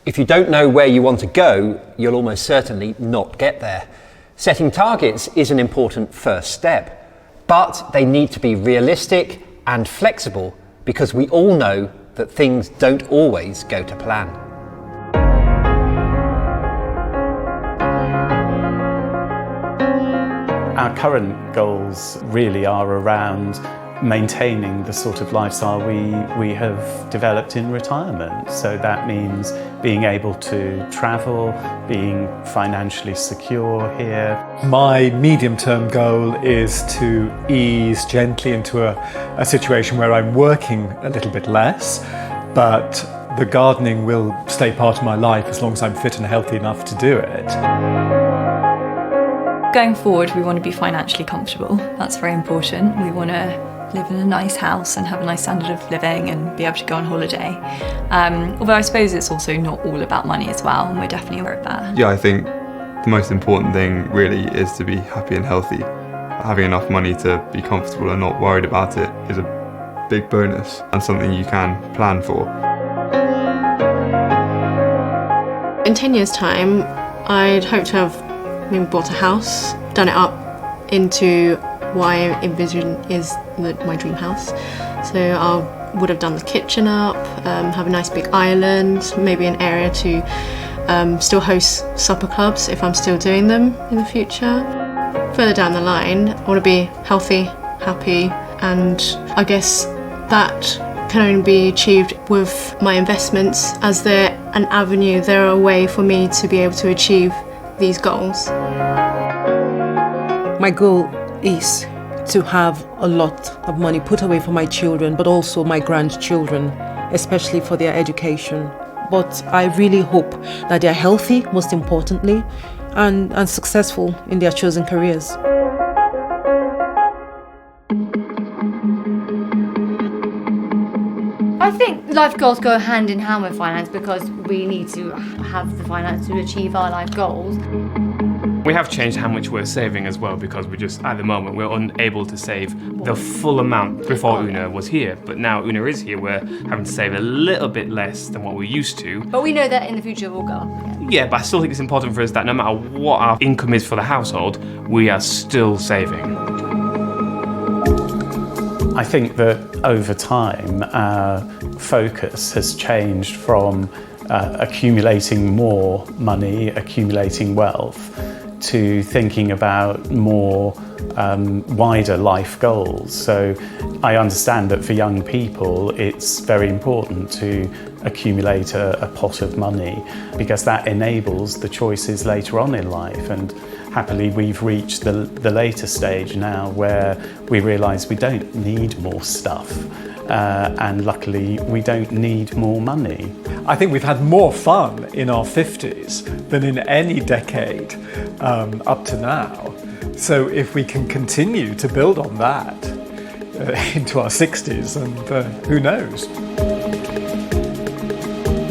If you don't know where you want to go, you'll almost certainly not get there. Setting targets is an important first step, but they need to be realistic and flexible because we all know that things don't always go to plan. Our current goals really are around maintaining the sort of lifestyle we have developed in retirement. So that means being able to travel, being financially secure here. My medium-term goal is to ease gently into a situation where I'm working a little bit less, but the gardening will stay part of my life as long as I'm fit and healthy enough to do it. Going forward, we want to be financially comfortable. That's very important. We want to live in a nice house and have a nice standard of living and be able to go on holiday. Although I suppose it's also not all about money as well, and we're definitely aware of that. Yeah, I think the most important thing really is to be happy and healthy. Having enough money to be comfortable and not worried about it is a big bonus and something you can plan for. In 10 years' time, I'd hope to have maybe bought a house, done it up into what I envision is my dream house. So I would have done the kitchen up, have a nice big island, maybe an area to still host supper clubs if I'm still doing them in the future. Further down the line, I want to be healthy, happy, and I guess that can only be achieved with my investments, as they're an avenue, they're a way for me to be able to achieve these goals. My goal is to have a lot of money put away for my children, but also my grandchildren, especially for their education. But I really hope that they're healthy, most importantly, and successful in their chosen careers. I think life goals go hand in hand with finance because we need to have the finance to achieve our life goals. We have changed how much we're saving as well, because at the moment, we're unable to save the full amount before Una was here. But now Una is here, we're having to save a little bit less than what we used to. But we know that in the future we'll go up. Yeah, but I still think it's important for us that no matter what our income is for the household, we are still saving. I think that over time our focus has changed from accumulating more money, accumulating wealth, to thinking about more wider life goals. So I understand that for young people it's very important to accumulate a pot of money because that enables the choices later on in life, and happily we've reached the later stage now where we realise we don't need more stuff. And luckily we don't need more money. I think we've had more fun in our 50s than in any decade up to now. So if we can continue to build on that into our 60s, and who knows?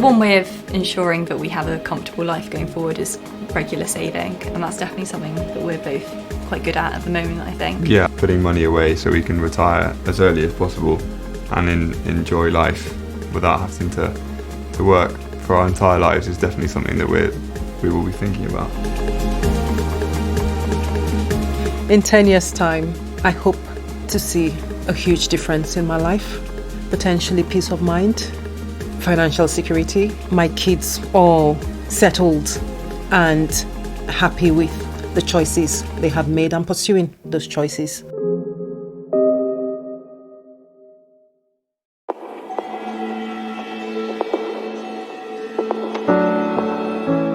One way of ensuring that we have a comfortable life going forward is regular saving, and that's definitely something that we're both quite good at the moment, I think. Yeah, putting money away so we can retire as early as possible and enjoy life without having to work for our entire lives is definitely something that we will be thinking about. In 10 years' time, I hope to see a huge difference in my life, potentially peace of mind, financial security, my kids all settled and happy with the choices they have made and pursuing those choices.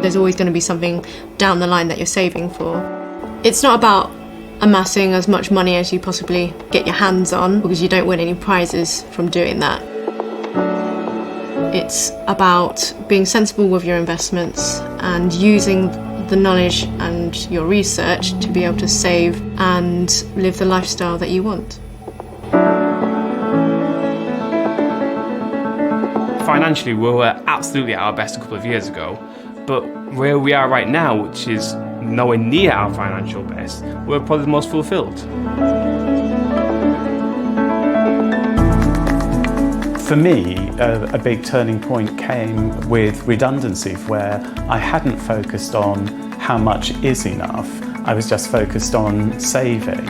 There's always going to be something down the line that you're saving for. It's not about amassing as much money as you possibly get your hands on, because you don't win any prizes from doing that. It's about being sensible with your investments and using the knowledge and your research to be able to save and live the lifestyle that you want. Financially, we were absolutely at our best a couple of years ago, but where we are right now, which is nowhere near our financial best, we're probably the most fulfilled. For me, a big turning point came with redundancy, where I hadn't focused on how much is enough. I was just focused on saving.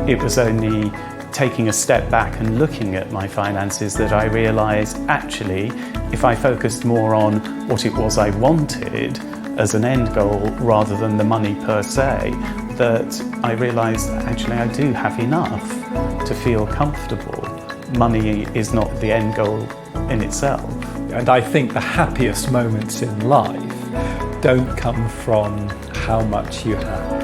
It was only taking a step back and looking at my finances that I realised, actually, if I focused more on what it was I wanted as an end goal rather than the money per se, that I realised, actually, I do have enough to feel comfortable. Money is not the end goal in itself. And I think the happiest moments in life don't come from how much you have.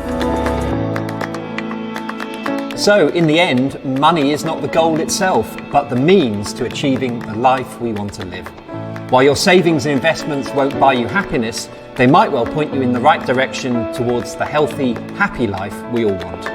So, in the end, money is not the goal itself, but the means to achieving the life we want to live. While your savings and investments won't buy you happiness, they might well point you in the right direction towards the healthy, happy life we all want.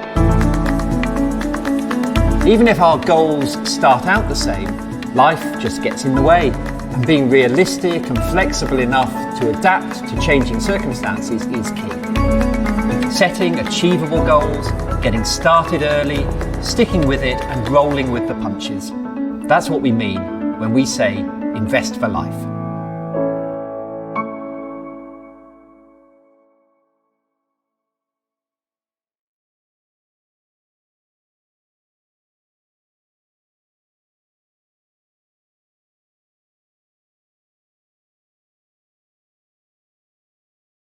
Even if our goals start out the same, life just gets in the way, and being realistic and flexible enough to adapt to changing circumstances is key. Setting achievable goals, getting started early, sticking with it and rolling with the punches. That's what we mean when we say invest for life.